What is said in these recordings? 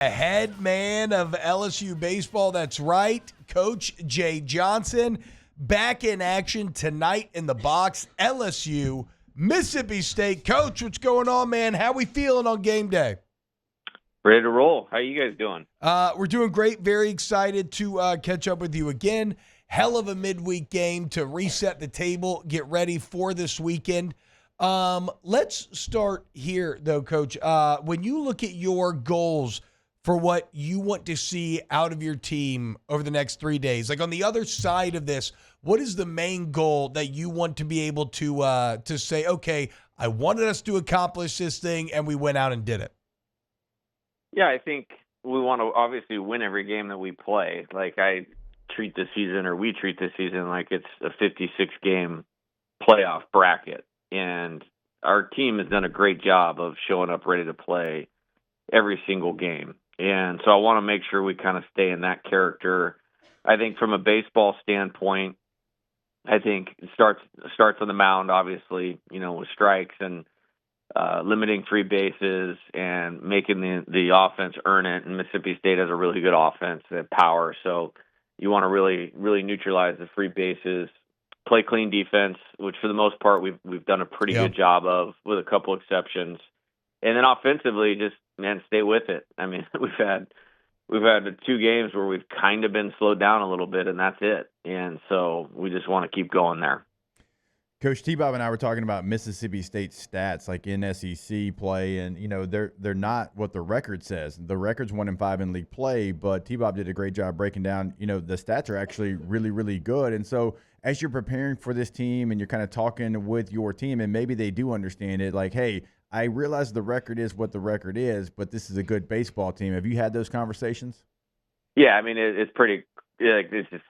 Head man of LSU baseball, that's right, Coach Jay Johnson, back in action tonight in the box. LSU, Mississippi State. Coach, what's going on, man? How we feeling on game day? Ready to roll. How you guys doing? We're doing great. Very excited to catch up with you again. Hell of a midweek game to reset the table, get ready for this weekend. Let's start here, though, Coach. When you look at your goals for what you want to see out of your team over the next 3 days, like on the other side of this, what is the main goal that you want to be able to say, okay, I wanted us to accomplish this thing, and we went out and did it? Yeah, I think we want to obviously win every game that we play. Like we treat this season like it's a 56-game playoff bracket. And our team has done a great job of showing up ready to play every single game. And so I want to make sure we kind of stay in that character. I think from a baseball standpoint, I think it starts on the mound, obviously, with strikes and limiting free bases and making the offense earn it. And Mississippi State has a really good offense. They have power. So you want to really, really neutralize the free bases, play clean defense, which for the most part we've done a pretty good job of, with a couple exceptions. And then offensively, just, man, stay with it. I mean, we've had 2 games where we've kind of been slowed down a little bit, and that's it. And so we just want to keep going there. Coach T-Bob and I were talking about Mississippi State stats, like in SEC play, and they're not what the record says. The record's 1-5 in league play, but T-Bob did a great job breaking down. The stats are actually really, really good. And so as you're preparing for this team and you're kind of talking with your team, and maybe they do understand it, like, hey, I realize the record is what the record is, but this is a good baseball team. Have you had those conversations? Yeah, I mean, it's pretty. It's just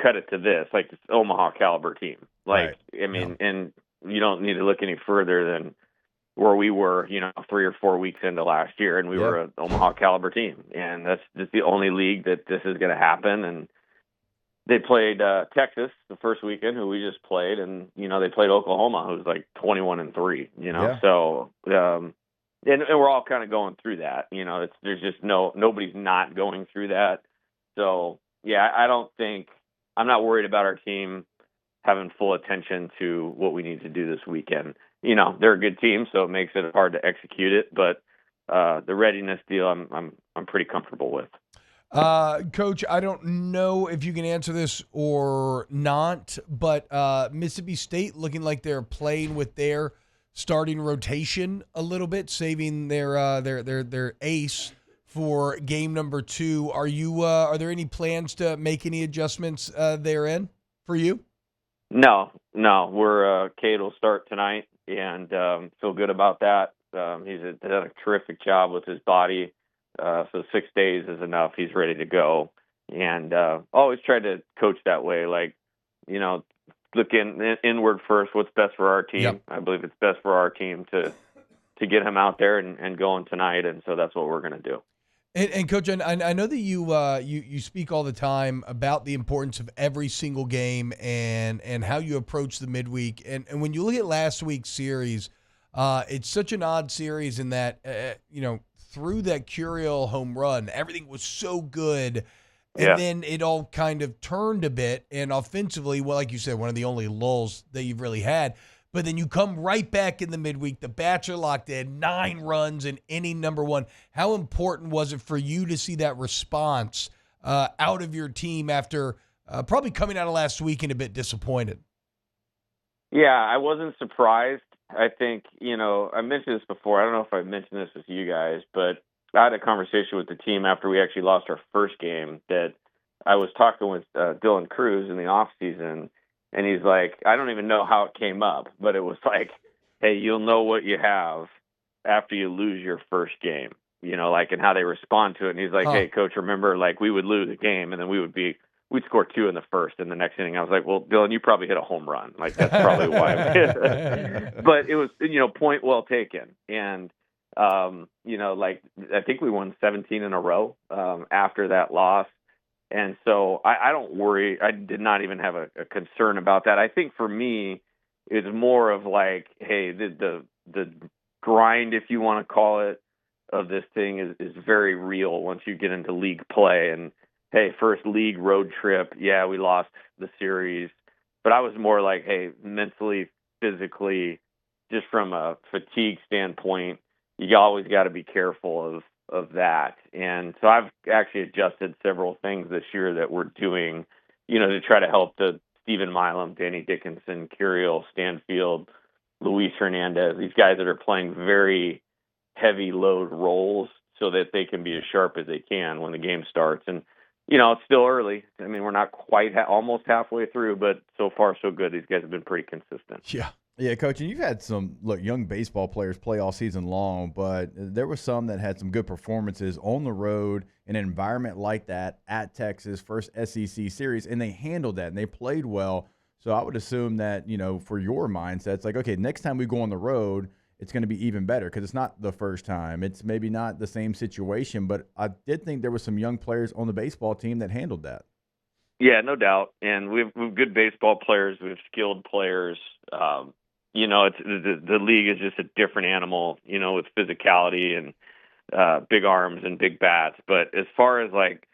cut it to this, like this Omaha caliber team. Like, right. I mean, and you don't need to look any further than where we were, 3 or 4 weeks into last year, and we were an Omaha caliber team, and that's just the only league that this is going to happen. And they played Texas the first weekend, who we just played, and they played Oklahoma, who's like 21-3. So and we're all kind of going through that. There's just nobody's not going through that. So yeah, I'm not worried about our team having full attention to what we need to do this weekend. They're a good team, so it makes it hard to execute it, but the readiness deal, I'm pretty comfortable with. Coach, I don't know if you can answer this or not, but Mississippi State looking like they're playing with their starting rotation a little bit, saving their ace for game number 2. Are there any plans to make any adjustments therein for you? No. We're Cade will start tonight, and feel good about that. He's done a terrific job with his body. So 6 days is enough. He's ready to go. And always try to coach that way. Like, look inward first. What's best for our team? Yep. I believe it's best for our team to get him out there and going tonight. And so that's what we're going to do. And Coach, I know that you speak all the time about the importance of every single game and how you approach the midweek. And when you look at last week's series, it's such an odd series in that, through that Curiel home run, everything was so good. And then it all kind of turned a bit. And offensively, well, like you said, one of the only lulls that you've really had. But then you come right back in the midweek. The bats are locked in, 9 runs in inning number 1. How important was it for you to see that response out of your team after probably coming out of last weekend a bit disappointed? Yeah, I wasn't surprised. I think, I mentioned this before. I don't know if I've mentioned this with you guys, but I had a conversation with the team after we actually lost our first game that I was talking with Dylan Cruz in the offseason, and he's like, I don't even know how it came up, but it was like, hey, you'll know what you have after you lose your first game, and how they respond to it. And he's like, hey, Coach, remember, like, we would lose a game, and then we'd score 2 in the first, and the next inning I was like, well, Dylan, you probably hit a home run. Like, that's probably why. But it was, point well taken. And, I think we won 17 in a row after that loss. And so I don't worry. I did not even have a concern about that. I think for me, it's more of like, hey, the grind, if you want to call it, of this thing is very real once you get into league play. And hey, first league road trip, yeah, we lost the series, but I was more like, hey, mentally, physically, just from a fatigue standpoint, you always got to be careful of that. And so I've actually adjusted several things this year that we're doing, to try to help the Stephen Milam, Danny Dickinson, Curiel, Stanfield, Luis Hernandez, these guys that are playing very heavy load roles so that they can be as sharp as they can when the game starts. And, it's still early. I mean, we're not quite almost halfway through, but so far so good. These guys have been pretty consistent. Yeah. Yeah, Coach, and you've had some young baseball players play all season long, but there were some that had some good performances on the road in an environment like that at Texas, first SEC series, and they handled that and they played well. So I would assume that, for your mindset, it's like, okay, next time we go on the road, it's going to be even better because it's not the first time. It's maybe not the same situation, but I did think there were some young players on the baseball team that handled that. Yeah, no doubt. And we've good baseball players. We have skilled players. It's the league is just a different animal, with physicality and big arms and big bats. But as far as like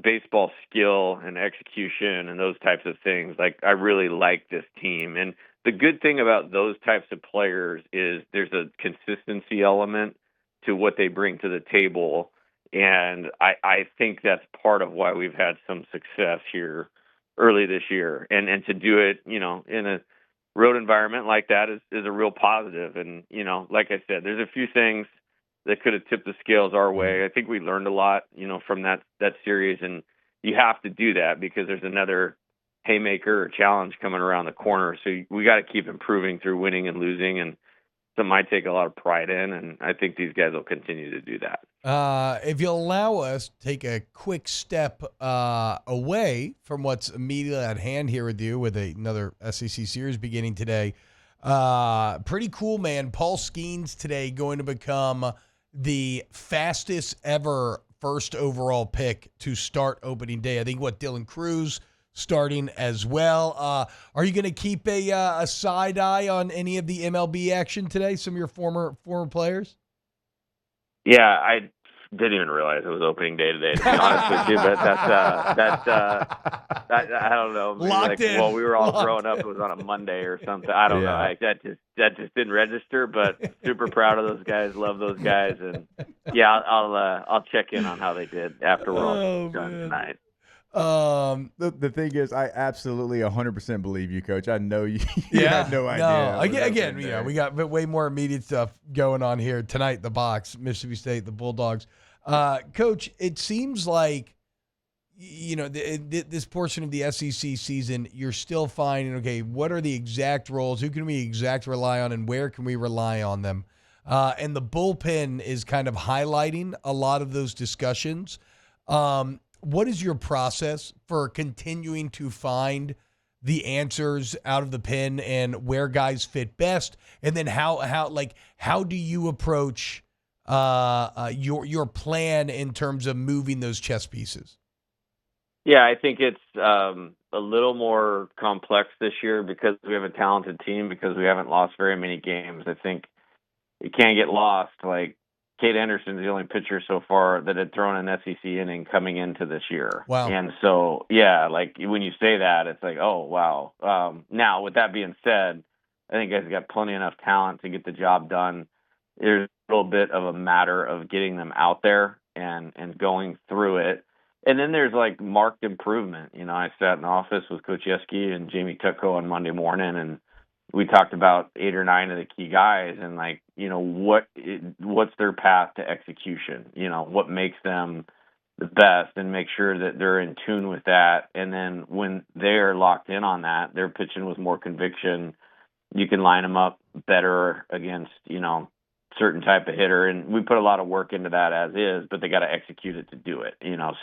baseball skill and execution and those types of things, like I really like this team. And the good thing about those types of players is there's a consistency element to what they bring to the table. And I think that's part of why we've had some success here early this year. And to do it, in a road environment like that is a real positive. And, like I said, there's a few things that could have tipped the scales our way. I think we learned a lot, from that series. And you have to do that because there's another haymaker or challenge coming around the corner. So we got to keep improving through winning and losing. And something I take a lot of pride in. And I think these guys will continue to do that. If you'll allow us to take a quick step away from what's immediately at hand here with you with another SEC series beginning today. Pretty cool, man. Paul Skeens today going to become the fastest ever first overall pick to start opening day. I think Dylan Cruz starting as well. Are you going to keep a side eye on any of the MLB action today? Some of your former players? Yeah, I didn't even realize it was opening day today, to be honest with you. But I don't know. Locked in. Well, we were all growing up, it was on a Monday or something. I don't know. That just didn't register. But super proud of those guys. Love those guys. And yeah, I'll check in on how they did after we're all done tonight. The thing is, I absolutely 100% believe you, Coach. I know you had no idea. No, again, we got way more immediate stuff going on here tonight. The box, Mississippi State, the Bulldogs. Coach, it seems like this portion of the SEC season, you're still finding, okay, what are the exact roles? Who can we exact rely on, and where can we rely on them? And the bullpen is kind of highlighting a lot of those discussions. What is your process for continuing to find the answers out of the pen and where guys fit best? And then how do you approach your plan in terms of moving those chess pieces? Yeah, I think it's a little more complex this year because we have a talented team, because we haven't lost very many games. I think it can't get lost. Like, Cade Anderson's the only pitcher so far that had thrown an SEC inning coming into this year. Wow. And so, yeah, like when you say that, it's like, oh, wow. Now, with that being said, I think guys got plenty enough talent to get the job done. There's a little bit of a matter of getting them out there and going through it. And then there's like marked improvement. I sat in the office with Coach Yeski and Jamie Tutko on Monday morning, and we talked about 8 or 9 of the key guys and what's their path to execution, what makes them the best, and make sure that they're in tune with that. And then when they're locked in on that, they're pitching with more conviction. You can line them up better against, certain type of hitter. And we put a lot of work into that as is, but they got to execute it to do it,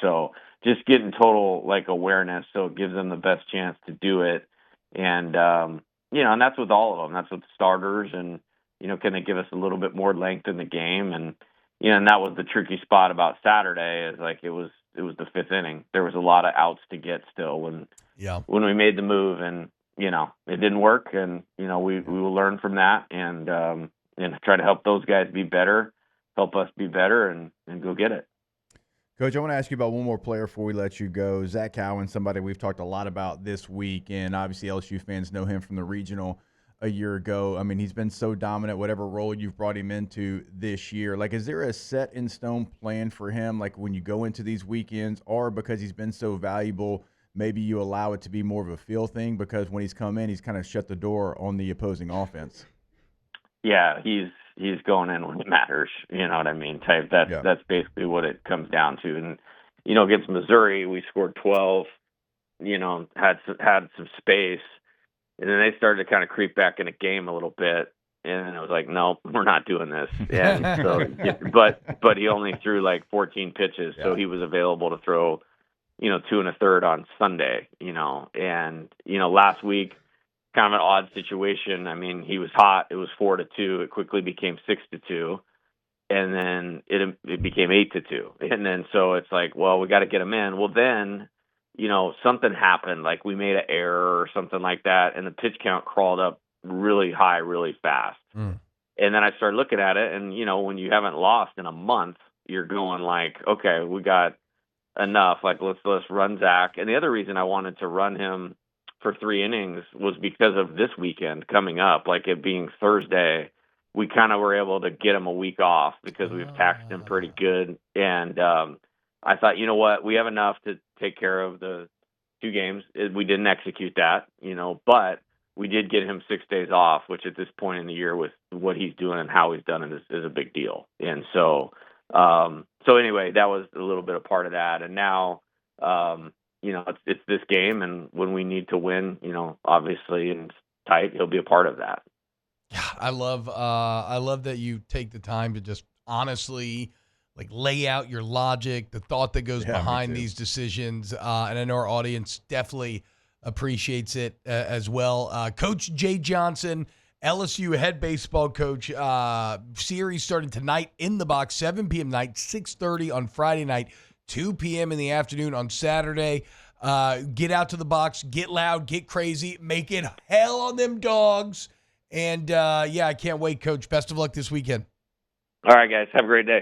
so just getting total awareness. So it gives them the best chance to do it. And, and that's with all of them. That's with starters, and, can they give us a little bit more length in the game? And, and that was the tricky spot about Saturday, is it was the 5th inning. There was a lot of outs to get still when we made the move, and, it didn't work. And, we will learn from that and try to help those guys be better, help us be better and go get it. Coach, I want to ask you about one more player before we let you go. Zach Cowan, somebody we've talked a lot about this week, and obviously LSU fans know him from the regional a year ago. I mean, he's been so dominant, whatever role you've brought him into this year. Like, is there a set in stone plan for him, like when you go into these weekends, or because he's been so valuable, maybe you allow it to be more of a feel thing because when he's come in, he's kind of shut the door on the opposing offense? Yeah, he's going in when it matters. You know what I mean? That's basically what it comes down to. And against Missouri, we scored 12. Had some space, and then they started to kind of creep back in a game a little bit. And I was like, no, we're not doing this. And so, but he only threw like 14 pitches, so he was available to throw, 2 1/3 on Sunday. And last week, kind of an odd situation. I mean, he was hot. It was 4-2. It quickly became 6-2, and then it became 8-2. And then so it's like, well, we got to get him in. Well, then, something happened. Like we made an error or something like that, and the pitch count crawled up really high, really fast. And then I started looking at it, and when you haven't lost in a month, you're going like, okay, we got enough. Like let's run Zach. And the other reason I wanted to run him for 3 innings was because of this weekend coming up, like it being Thursday. We kind of were able to get him a week off because we've taxed him pretty good. And I thought, you know what, we have enough to take care of the 2 games. We didn't execute that, but we did get him 6 days off, which at this point in the year with what he's doing and how he's done it is a big deal. And so anyway, that was a little bit of part of that. And now, it's this game, and when we need to win, obviously, and it's tight, he'll be a part of that. Yeah, I love that you take the time to just honestly like lay out your logic, the thought that goes behind these decisions, and I know our audience definitely appreciates it as well. Coach Jay Johnson, LSU head baseball coach, series starting tonight in the box, 7 p.m. night, 6:30 on Friday night, 2 p.m. in the afternoon on Saturday. Get out to the box, get loud, get crazy, make it hell on them dogs. And, I can't wait, Coach. Best of luck this weekend. All right, guys. Have a great day.